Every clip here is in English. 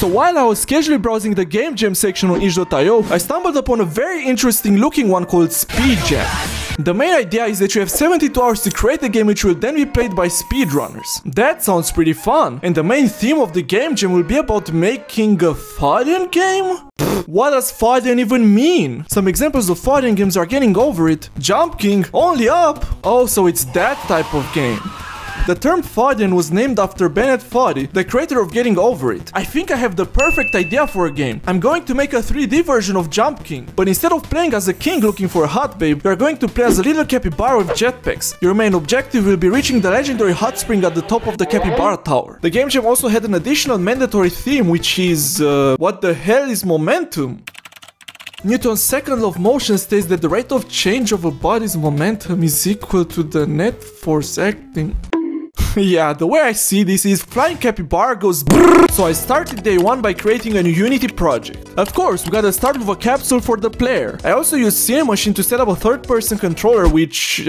So while I was casually browsing the gamedev section on itch.io, I stumbled upon a very interesting looking one called SpeedJam. The main idea is that you have 72 hours to create a game which will then be played by speedrunners. That sounds pretty fun, and the main theme of the gamedev will be about making a Foddian game? What does Foddian even mean? Some examples of Foddian games are Getting Over It, Jump King, Only Up. Oh, so it's that type of game. The term Foddian was named after Bennett Foddy, the creator of Getting Over It. I think I have the perfect idea for a game. I'm going to make a 3D version of Jump King, but instead of playing as a king looking for a hot babe, you're going to play as a little capybara with jetpacks. Your main objective will be reaching the legendary hot spring at the top of the capybara tower. The game jam also had an additional mandatory theme, which is... what the hell is momentum? Newton's second law of motion states that the rate of change of a body's momentum is equal to the net force acting. Yeah, the way I see this is Flying Capybara goes brrr. So I started day one by creating a new Unity project. Of course, we gotta start with a capsule for the player. I also used Cinemachine to set up a third-person controller, which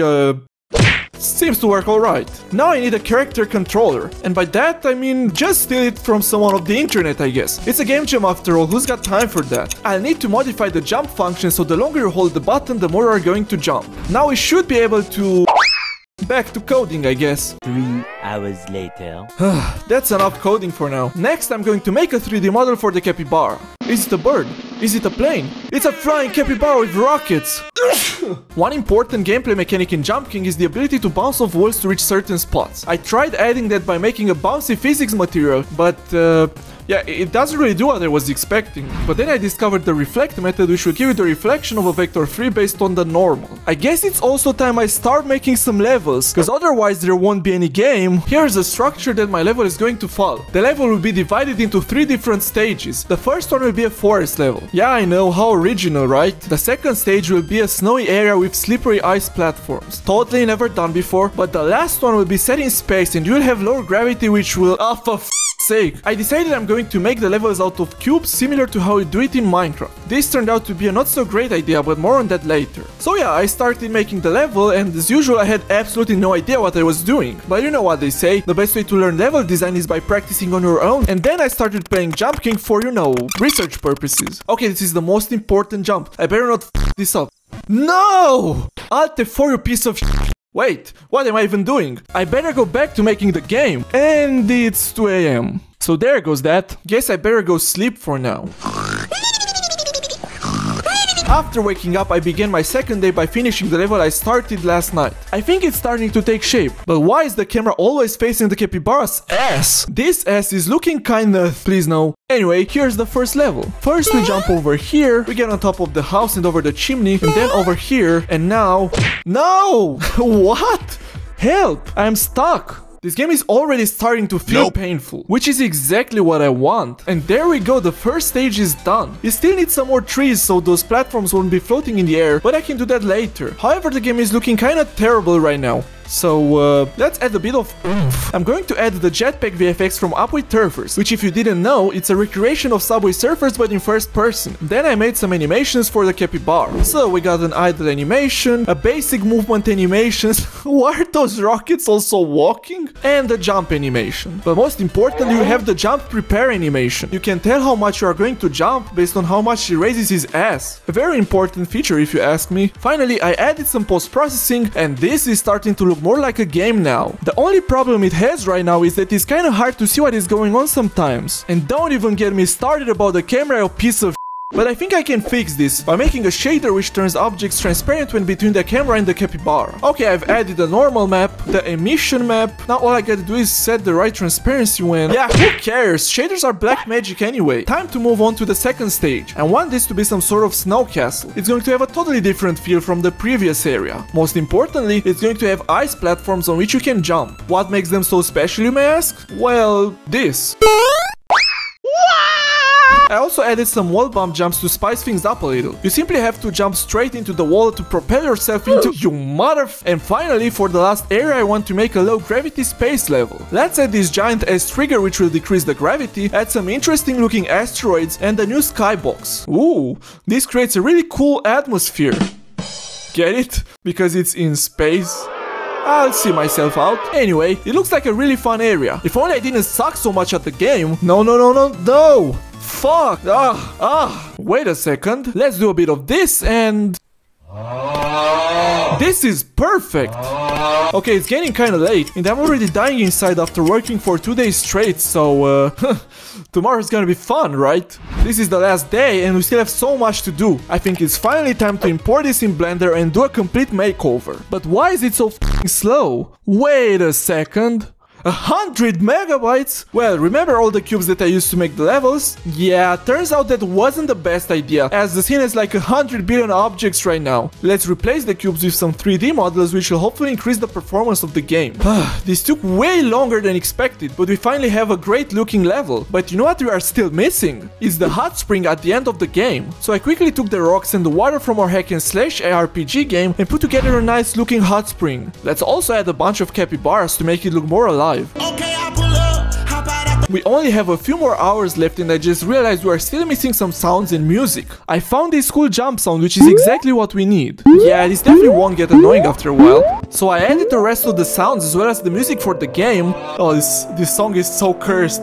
seems to work alright. Now I need a character controller, and by that I mean just steal it from someone off the internet, I guess. It's a game jam after all, who's got time for that? I'll need to modify the jump function so the longer you hold the button, the more you're going to jump. Now we should be able to... back to coding, I guess. 3 hours later. That's enough coding for now. Next, I'm going to make a 3D model for the capybara. Is it a bird? Is it a plane? It's a flying capybara with rockets! One important gameplay mechanic in Jump King is the ability to bounce off walls to reach certain spots. I tried adding that by making a bouncy physics material, but yeah, it doesn't really do what I was expecting. But then I discovered the reflect method, which will give you the reflection of a vector 3 based on the normal. I guess it's also time I start making some levels, because otherwise there won't be any game. Here's the structure that my level is going to follow. The level will be divided into 3 different stages. The first one will be a forest level. Yeah, I know, how original, right? The second stage will be a snowy area with slippery ice platforms. Totally never done before. But the last one will be set in space and you'll have lower gravity, which will... oh, for sake. I decided I'm going to make the levels out of cubes similar to how you do it in Minecraft. This turned out to be a not so great idea, but more on that later. So yeah, I started making the level, and as usual I had absolutely no idea what I was doing. But you know what they say, the best way to learn level design is by practicing on your own. And then I started playing Jump King for, you know, research purposes. Okay, this is the most important jump. I better not f this up. No! Alt F4, you piece of shit. Wait, what am I even doing? I better go back to making the game. And it's 2 AM. So there goes that. Guess I better go sleep for now. After waking up, I began my second day by finishing the level I started last night. I think it's starting to take shape, but why is the camera always facing the capybara's ass? This ass is looking kinda... please no. Anyway, here's the first level. First we jump over here, we get on top of the house and over the chimney, and then over here, and now... no! What? Help! I'm stuck! This game is already starting to feel painful, which is exactly what I want. And there we go, the first stage is done. You still need some more trees so those platforms won't be floating in the air, but I can do that later. However, the game is looking kinda terrible right now. So, let's add a bit of oomph. I'm going to add the jetpack VFX from Upway Turfers, which if you didn't know, it's a recreation of Subway Surfers but in first person. Then I made some animations for the capybara. So we got an idle animation, a basic movement animations, why are those rockets also walking? And a jump animation. But most importantly, you have the jump prepare animation. You can tell how much you are going to jump based on how much he raises his ass. A very important feature if you ask me. Finally, I added some post-processing and this is starting to look more like a game now. The only problem it has right now is that it's kinda hard to see what is going on sometimes. And don't even get me started about the camera, you piece of but I think I can fix this by making a shader which turns objects transparent when between the camera and the capybara. Okay, I've added the normal map, the emission map. Now all I gotta do is set the right transparency when... yeah, who cares? Shaders are black magic anyway. Time to move on to the second stage. I want this to be some sort of snow castle. It's going to have a totally different feel from the previous area. Most importantly, it's going to have ice platforms on which you can jump. What makes them so special, you may ask? Well, this. I also added some wall bump jumps to spice things up a little. You simply have to jump straight into the wall to propel yourself into you And finally, for the last area, I want to make a low gravity space level. Let's add this giant S trigger which will decrease the gravity, add some interesting looking asteroids and a new skybox. Ooh, this creates a really cool atmosphere. Get it? Because it's in space. I'll see myself out. Anyway, it looks like a really fun area. If only I didn't suck so much at the game. No. Fuck. Wait a second. Let's do a bit of this and... This is perfect! Okay, it's getting kinda late, and I'm already dying inside after working for 2 days straight, so tomorrow's gonna be fun, right? This is the last day, and we still have so much to do. I think it's finally time to import this in Blender and do a complete makeover. But why is it so f***ing slow? Wait a second. 100 megabytes? Well, remember all the cubes that I used to make the levels? Yeah, turns out that wasn't the best idea, as the scene has like 100 billion objects right now. Let's replace the cubes with some 3D models, which will hopefully increase the performance of the game. This took way longer than expected, but we finally have a great looking level. But you know what we are still missing? It's the hot spring at the end of the game. So I quickly took the rocks and the water from our hack and slash ARPG game and put together a nice looking hot spring. Let's also add a bunch of capybaras to make it look more alive. Okay, I pull up. We only have a few more hours left and I just realized we are still missing some sounds and music. I found this cool jump sound, which is exactly what we need. Yeah, this definitely won't get annoying after a while. So I added the rest of the sounds as well as the music for the game. Oh, this song is so cursed.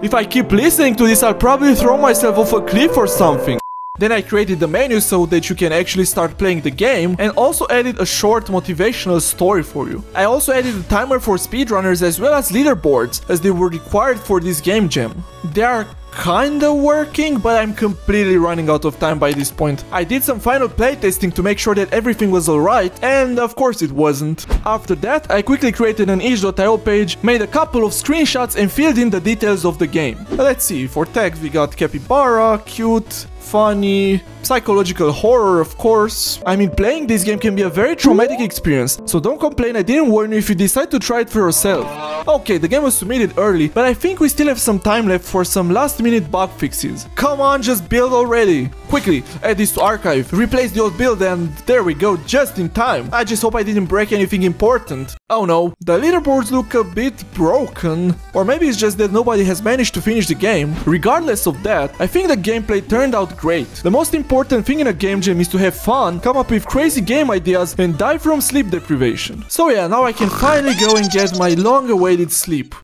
If I keep listening to this, I'll probably throw myself off a cliff or something. Then I created the menu so that you can actually start playing the game and also added a short motivational story for you. I also added a timer for speedrunners as well as leaderboards as they were required for this game jam. They are kinda working, but I'm completely running out of time by this point. I did some final playtesting to make sure that everything was alright, and of course it wasn't. After that, I quickly created an itch.io page, made a couple of screenshots and filled in the details of the game. Let's see, for tags we got capybara, cute, funny, psychological horror, of course. I mean, playing this game can be a very traumatic experience, so don't complain I didn't warn you if you decide to try it for yourself. Okay, the game was submitted early, but I think we still have some time left for some last minute bug fixes. Come on, just build already. Quickly, add this to archive, replace the old build, and there we go, just in time. I just hope I didn't break anything important. Oh no, the leaderboards look a bit broken. Or maybe it's just that nobody has managed to finish the game. Regardless of that, I think the gameplay turned out great. The most important thing in a game jam is to have fun, come up with crazy game ideas, and die from sleep deprivation. So yeah, now I can finally go and get my long-awaited sleep.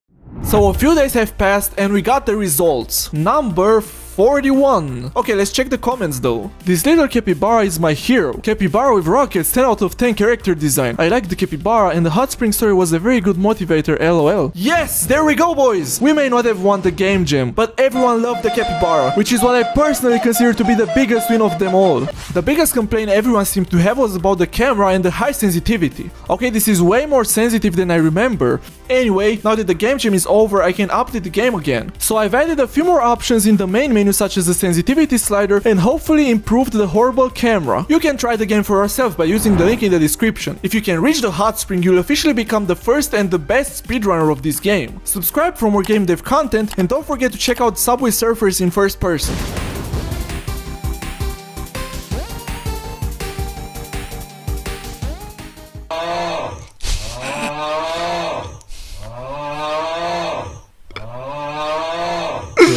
So a few days have passed and we got the results. Number 41. Okay, let's check the comments though. This little capybara is my hero. Capybara with rockets, 10 out of 10 character design. I like the capybara and the hot spring story was a very good motivator, lol. Yes, there we go boys! We may not have won the game jam, but everyone loved the capybara, which is what I personally consider to be the biggest win of them all. The biggest complaint everyone seemed to have was about the camera and the high sensitivity. Okay, this is way more sensitive than I remember. Anyway, now that the game jam is over, I can update the game again. So I've added a few more options in the main menu such as the sensitivity slider and hopefully improved the horrible camera. You can try the game for yourself by using the link in the description. If you can reach the hot spring, you'll officially become the first and the best speedrunner of this game. Subscribe for more game dev content and don't forget to check out Subway Surfers in first person.